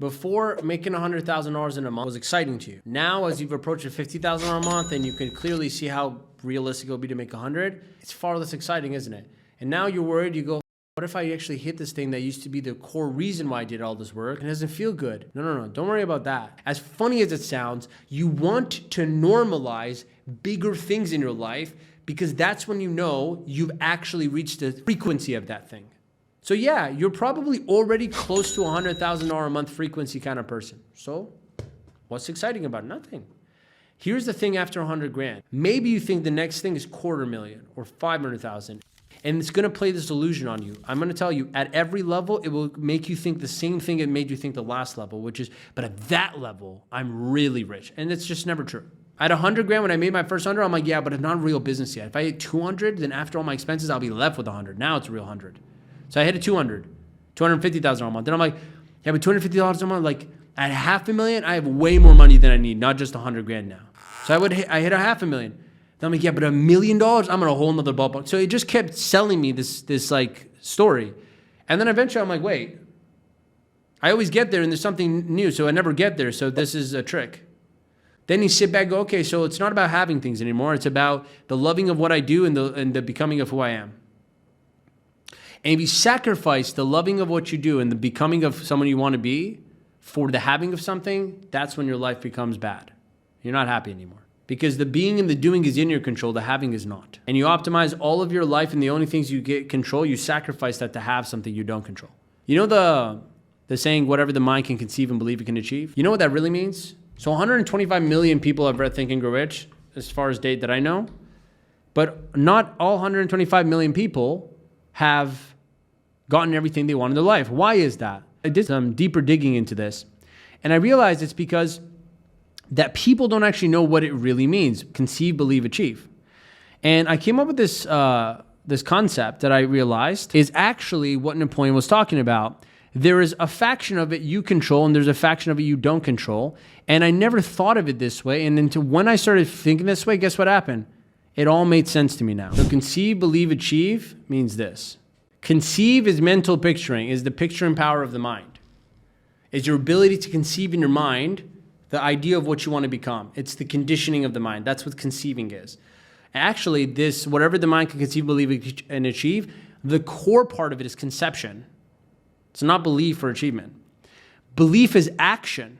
Before, making $100,000 in a month was exciting to you. Now, as you've approached $50,000 a month and you can clearly see how realistic it'll be to make 100, it's far less exciting, isn't it? And now you're worried, you go, what if I actually hit this thing that used to be the core reason why I did all this work and it doesn't feel good? No, don't worry about that. As funny as it sounds, you want to normalize bigger things in your life because that's when you know you've actually reached the frequency of that thing. So yeah, you're probably already close to $100,000 a month frequency kind of person. So what's exciting about it? Nothing. Here's the thing after 100 grand. Maybe you think the next thing is $250,000 or 500,000. And it's going to play this illusion on you. I'm going to tell you, at every level, it will make you think the same thing it made you think the last level, which is, but at that level, I'm really rich. And it's just never true. At 100 grand, when I made my first 100, I'm like, yeah, but it's not real business yet. If I hit 200, then after all my expenses, I'll be left with 100. Now it's a real 100. So I hit a 200, 250,000 a month. Then I'm like, yeah, but $250 a month, like at $500,000, I have way more money than I need, not just 100 grand now. So I hit $500,000. Then I'm like, yeah, but $1 million, I'm in a whole nother ballpark. So it just kept selling me this like story. And then eventually I'm like, wait, I always get there and there's something new. So I never get there. So this is a trick. Then you sit back and go, okay, so it's not about having things anymore. It's about the loving of what I do and the becoming of who I am. And if you sacrifice the loving of what you do and the becoming of someone you want to be for the having of something, that's when your life becomes bad. You're not happy anymore. Because the being and the doing is in your control, the having is not. And you optimize all of your life and the only things you get control, you sacrifice that to have something you don't control. You know the saying, whatever the mind can conceive and believe it can achieve? You know what that really means? So 125 million people have read Think and Grow Rich, as far as date that I know. But not all 125 million people have gotten everything they want in their life. Why is that? I did some deeper digging into this. And I realized it's because that people don't actually know what it really means. Conceive, believe, achieve. And I came up with this concept that I realized is actually what Napoleon was talking about. There is a faction of it you control and there's a faction of it you don't control. And I never thought of it this way. And until when I started thinking this way, guess what happened? It all made sense to me now. So conceive, believe, achieve means this. Conceive is mental picturing, is the picturing power of the mind. It's your ability to conceive in your mind the idea of what you want to become. It's the conditioning of the mind. That's what conceiving is. Actually, this, whatever the mind can conceive, believe, and achieve, the core part of it is conception. It's not belief or achievement. Belief is action.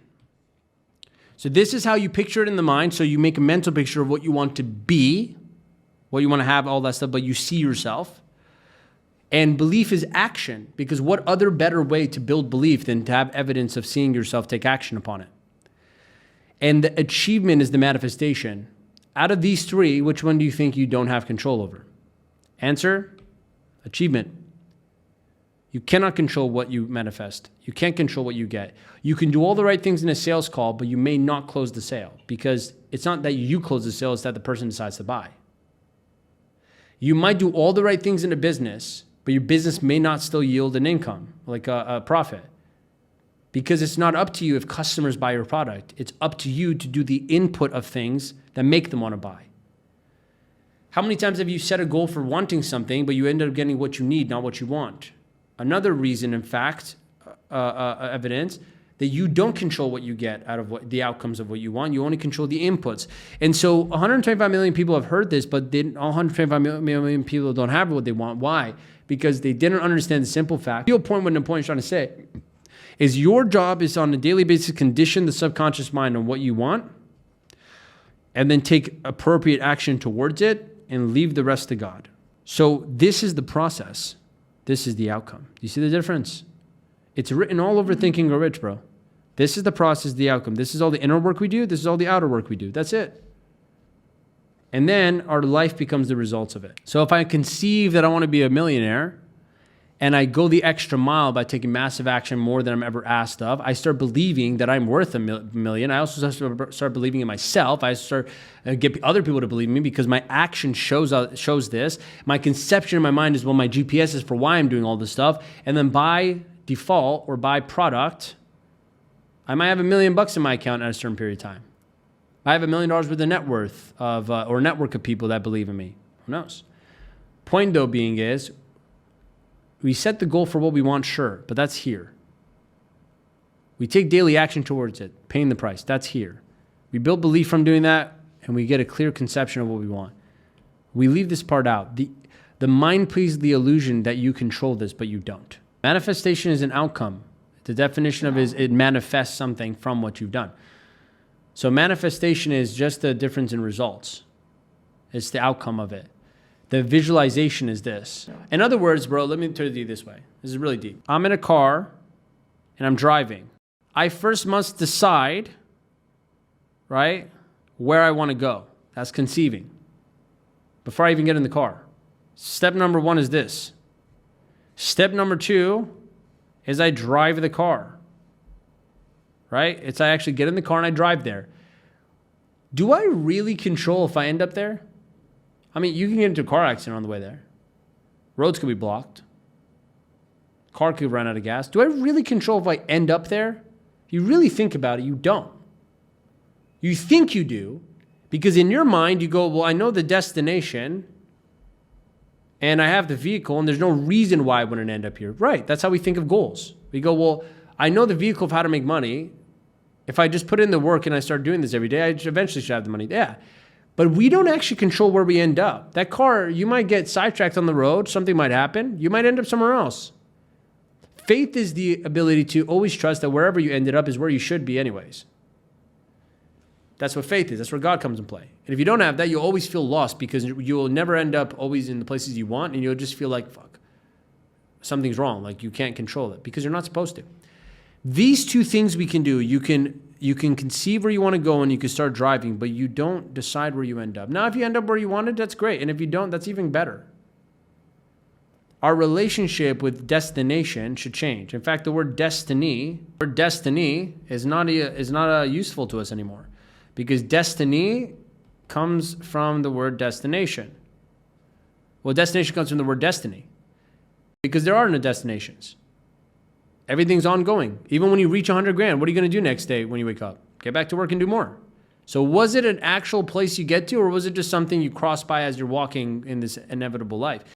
So this is how you picture it in the mind. So you make a mental picture of what you want to be, what you want to have, all that stuff, but you see yourself. And belief is action, because what other better way to build belief than to have evidence of seeing yourself take action upon it? And the achievement is the manifestation. Out of these three, which one do you think you don't have control over? Answer, achievement. You cannot control what you manifest. You can't control what you get. You can do all the right things in a sales call, but you may not close the sale because it's not that you close the sale, it's that the person decides to buy. You might do all the right things in a business, but your business may not still yield an income, like a profit. Because it's not up to you if customers buy your product. It's up to you to do the input of things that make them want to buy. How many times have you set a goal for wanting something, but you end up getting what you need, not what you want? Another reason, in fact, evidence that you don't control what you get out of what the outcomes of what you want. You only control the inputs. And so 125 million people have heard this, but all 125 million people don't have what they want. Why? Because they didn't understand the simple fact. The real point what Napoleon's trying to say is your job is on a daily basis condition the subconscious mind on what you want and then take appropriate action towards it and leave the rest to God. So this is the process. This is the outcome. Do you see the difference? It's written all over Think and Grow Rich, bro. This is the process, the outcome. This is all the inner work we do. This is all the outer work we do. That's it. And then our life becomes the results of it. So if I conceive that I want to be a millionaire and I go the extra mile by taking massive action more than I'm ever asked of, I start believing that I'm worth a million. I also start believing in myself. I start get other people to believe in me because my action shows this. My conception in my mind is, well, my GPS is for why I'm doing all this stuff. And then by default or by product, I might have $1 million in my account at a certain period of time. I have $1 million worth of net worth of, or network of people that believe in me. Who knows? Point though being is, we set the goal for what we want, sure, but that's here. We take daily action towards it, paying the price. That's here. We build belief from doing that, and we get a clear conception of what we want. We leave this part out. The mind plays the illusion that you control this, but you don't. Manifestation is an outcome. The definition of it is it manifests something from what you've done. So manifestation is just the difference in results. It's the outcome of it. The visualization is this. In other words, bro, let me tell you this way. This is really deep. I'm in a car and I'm driving. I first must decide, right, where I want to go. That's conceiving. Before I even get in the car. Step number 1 is this. Step number 2 is I drive the car. Right? It's I actually get in the car and I drive there. Do I really control if I end up there? I mean, you can get into a car accident on the way there. Roads could be blocked. Car could run out of gas. Do I really control if I end up there? If you really think about it, you don't. You think you do, because in your mind you go, well, I know the destination and I have the vehicle and there's no reason why I wouldn't end up here. Right, that's how we think of goals. We go, well, I know the vehicle of how to make money. If I just put in the work and I start doing this every day, I eventually should have the money. Yeah. But we don't actually control where we end up. That car, you might get sidetracked on the road. Something might happen. You might end up somewhere else. Faith is the ability to always trust that wherever you ended up is where you should be anyways. That's what faith is. That's where God comes in play. And if you don't have that, you'll always feel lost because you will never end up always in the places you want, and you'll just feel like, fuck, something's wrong. Like you can't control it because you're not supposed to. These two things we can do. You can conceive where you want to go and you can start driving, but you don't decide where you end up. Now, if you end up where you wanted, that's great. And if you don't, that's even better. Our relationship with destination should change. In fact, the word destiny is not useful to us anymore because destiny comes from the word destination. Well, destination comes from the word destiny because there are no destinations. Everything's ongoing. Even when you reach 100 grand, what are you going to do next day when you wake up? Get back to work and do more. So was it an actual place you get to, or was it just something you cross by as you're walking in this inevitable life?